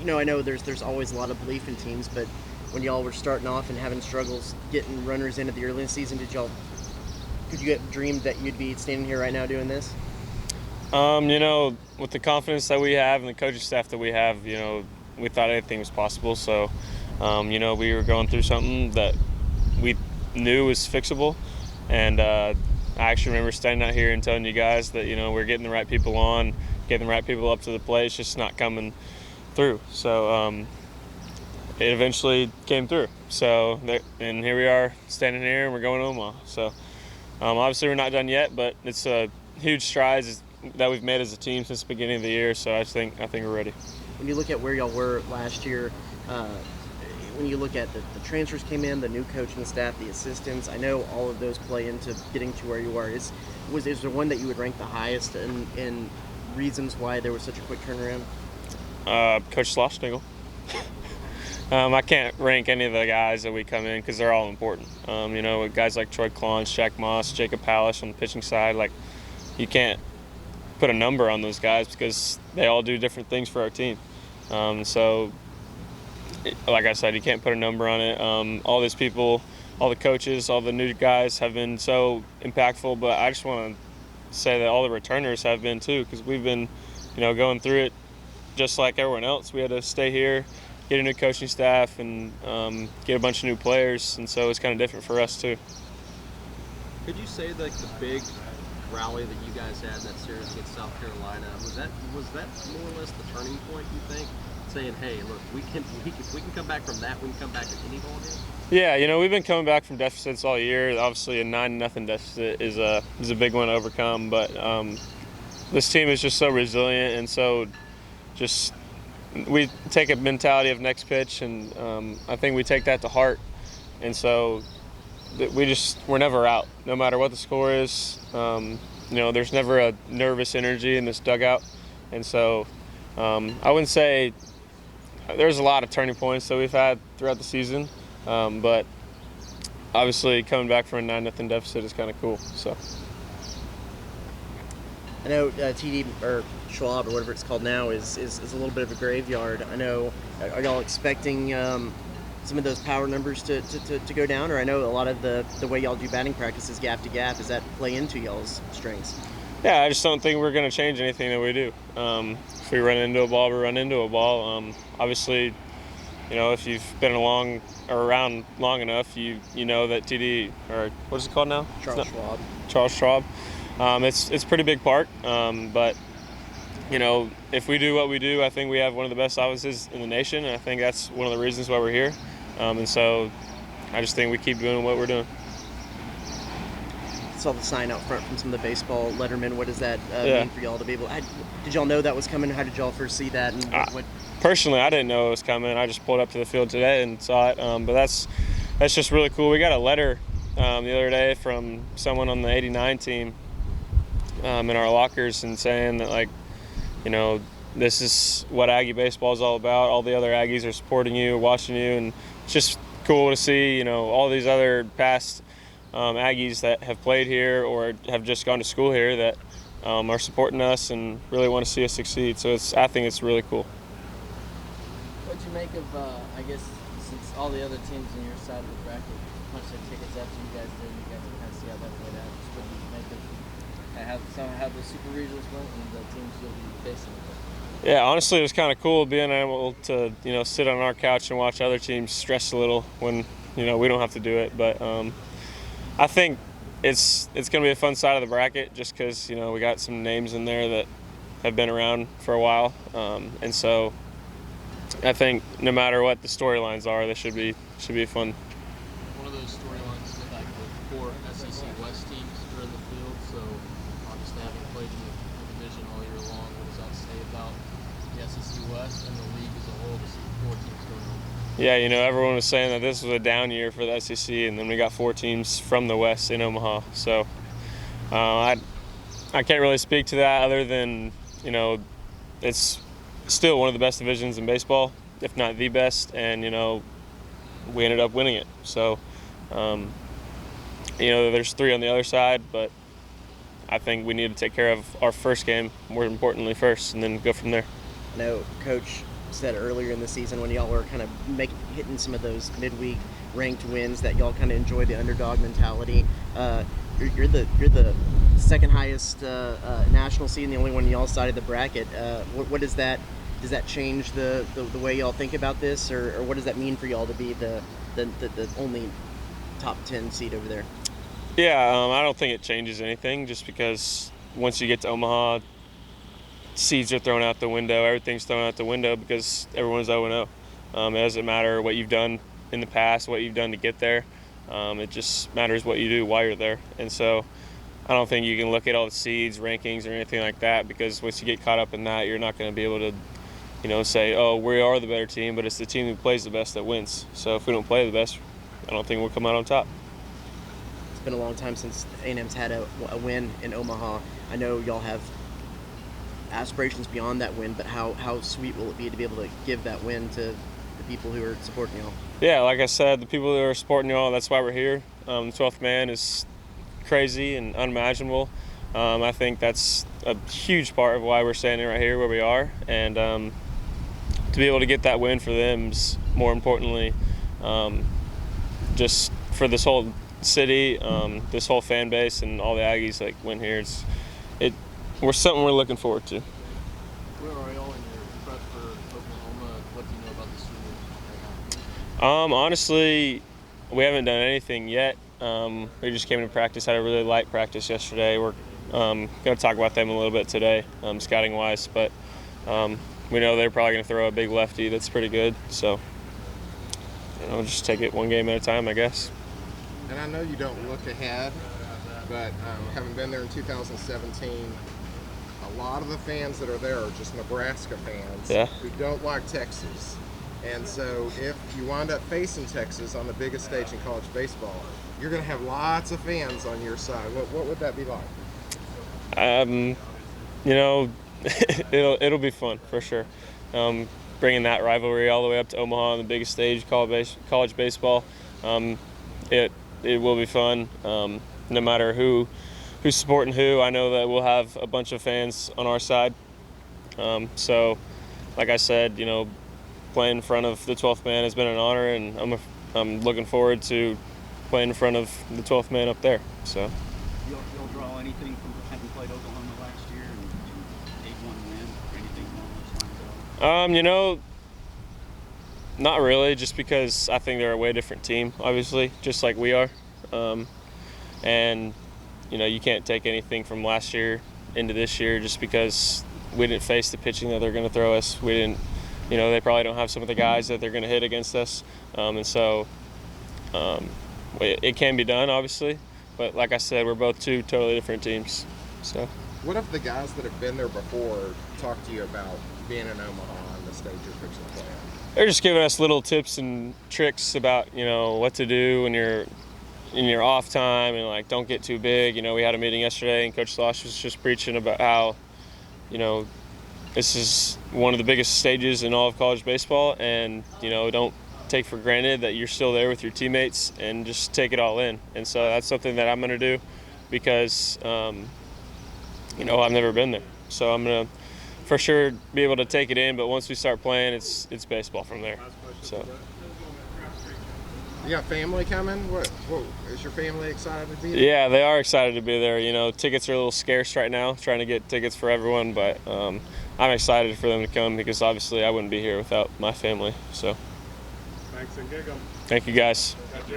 I know there's always a lot of belief in teams, but when y'all were starting off and having struggles getting runners in at the early in the season, could you have dreamed that you'd be standing here right now doing this? With the confidence that we have and the coaching staff that we have, we thought anything was possible. So, we were going through something that we knew was fixable. And I actually remember standing out here and telling you guys that, we're getting the right people on, getting the right people up to the plate. It's just not coming through. So it eventually came through. So, and here we are standing here and we're going to Omaha. So obviously we're not done yet, but it's a huge strides that we've made as a team since the beginning of the year. So I think we're ready. When you look at where y'all were last year, when you look at the transfers came in, the new coaching staff, the assistants, I know all of those play into getting to where you are. Is there one that you would rank the highest in reasons why there was such a quick turnaround? Coach Schlossnagel. I can't rank any of the guys that we come in because they're all important. With guys like Troy Klons, Jack Moss, Jacob Palish on the pitching side, you can't put a number on those guys because they all do different things for our team. So, like I said, you can't put a number on it. All these people, all the coaches, all the new guys have been so impactful, but I just want to say that all the returners have been too, because we've been, going through it just like everyone else. We had to stay here, get a new coaching staff, and get a bunch of new players, and so it's kind of different for us too. Could you say the big rally that you guys had in that series against South Carolina, was that more or less the turning point, you think? Saying, hey, look, we can come back from that. We can come back in any ball game. Yeah, we've been coming back from deficits all year. Obviously, a 9-0 deficit is a big one to overcome. But this team is just so resilient, and so just we take a mentality of next pitch, and I think we take that to heart. And so we're never out, no matter what the score is. There's never a nervous energy in this dugout, and so I wouldn't say. There's a lot of turning points that we've had throughout the season, but obviously coming back from a 9-0 deficit is kind of cool. So I know TD or Schwab or whatever it's called now is a little bit of a graveyard. I know. Are y'all expecting some of those power numbers to go down? Or I know a lot of the way y'all do batting practice is gap to gap. Does that play into y'all's strengths? Yeah, I just don't think we're going to change anything that we do. If we run into a ball, we run into a ball. Obviously, if you've been around long enough, you know that TD, or what is it called now? Charles Schwab. Charles Schwab. It's a pretty big part, but if we do what we do, I think we have one of the best offenses in the nation, and I think that's one of the reasons why we're here. And so I just think we keep doing what we're doing. Saw the sign out front from some of the baseball lettermen. What does that mean for y'all to be able? Did y'all know that was coming? How did y'all first see that? And Personally, I didn't know it was coming. I just pulled up to the field today and saw it. But that's just really cool. We got a letter the other day from someone on the '89 team in our lockers, and saying that this is what Aggie baseball is all about. All the other Aggies are supporting you, watching you, and it's just cool to see all these other past Aggies that have played here or have just gone to school here that are supporting us and really want to see us succeed. So I think it's really cool. What'd you make of, I guess, since all the other teams on your side of the bracket punched their tickets after you guys did, you guys can kind of see how that played out. Just what did you make of how the Super Regionals went and the teams you'll be facing? Yeah, honestly, it was kind of cool being able to, sit on our couch and watch other teams stress a little when, we don't have to do it. But I think it's going to be a fun side of the bracket just because, we got some names in there that have been around for a while. And so I think no matter what the storylines are, they should be fun. One of those storylines is like the 4 SEC West teams are in the field, so obviously having played in the division all year long, what does that say about the SEC West and the league as a whole to see 4 teams going on? Yeah, everyone was saying that this was a down year for the SEC, and then we got 4 teams from the West in Omaha. So I can't really speak to that other than, it's still one of the best divisions in baseball, if not the best, and, we ended up winning it. So, there's 3 on the other side, but I think we need to take care of our first game, more importantly first, and then go from there. I know Coach said earlier in the season when y'all were kind of hitting some of those midweek ranked wins that y'all kind of enjoy the underdog mentality. You're the second highest national seed and the only one on y'all side of the bracket. What does that change the way y'all think about this, or what does that mean for y'all to be the only top 10 seed over there? Yeah, I don't think it changes anything, just because once you get to Omaha, seeds are thrown out the window. Everything's thrown out the window because everyone's 0-0. It doesn't matter what you've done in the past, what you've done to get there. It just matters what you do while you're there. And so I don't think you can look at all the seeds, rankings, or anything like that, because once you get caught up in that, you're not going to be able to, say, oh, we are the better team, but it's the team who plays the best that wins. So if we don't play the best, I don't think we'll come out on top. It's been a long time since A&M's had a win in Omaha. I know y'all have aspirations beyond that win, but how sweet will it be to be able to give that win to the people who are supporting y'all? Yeah, like I said, the people who are supporting y'all, that's why we're here. The 12th man is crazy and unimaginable. I think that's a huge part of why we're standing right here where we are, and to be able to get that win for them is more importantly just for this whole city, this whole fan base, and all the Aggies win here. We're something we're looking forward to. Where are y'all in your prep for Oklahoma? What do you know about the Sooners right now? Honestly, we haven't done anything yet. We just came to practice, had a really light practice yesterday. We're going to talk about them a little bit today, scouting-wise, but we know they're probably going to throw a big lefty that's pretty good. So, just take it one game at a time, I guess. And I know you don't look ahead, but having been there in 2017, a lot of the fans that are there are just Nebraska fans who don't like Texas. And so if you wind up facing Texas on the biggest stage in college baseball, you're going to have lots of fans on your side. What would that be like? It'll be fun for sure. Bringing that rivalry all the way up to Omaha on the biggest stage, college baseball, it will be fun. No matter who's supporting who, I know that we'll have a bunch of fans on our side. So, like I said, playing in front of the 12th man has been an honor, and I'm looking forward to playing in front of the 12th man up there. So. You'll draw anything from having played Oklahoma last year and 8-1 win or anything along those lines at all? Not really, just because I think they're a way different team, obviously, just like we are. And you can't take anything from last year into this year just because we didn't face the pitching that they're going to throw us. We didn't, they probably don't have some of the guys that they're going to hit against us. And so it can be done, obviously. But like I said, we're both two totally different teams. So. What if the guys that have been there before talk to you about being in Omaha and the stage you're fixing to play on? They're just giving us little tips and tricks about, what to do when you're in your off time, and don't get too big. We had a meeting yesterday, and Coach Slosh was just preaching about how, this is one of the biggest stages in all of college baseball, and don't take for granted that you're still there with your teammates, and just take it all in. And so that's something that I'm going to do, because I've never been there, so I'm going to for sure be able to take it in. But once we start playing, it's baseball from there. So. You got family coming? What is your family excited to be there? Yeah, they are excited to be there. Tickets are a little scarce right now, trying to get tickets for everyone, but I'm excited for them to come, because obviously I wouldn't be here without my family. So. Thanks and gig 'em. Thank you, guys.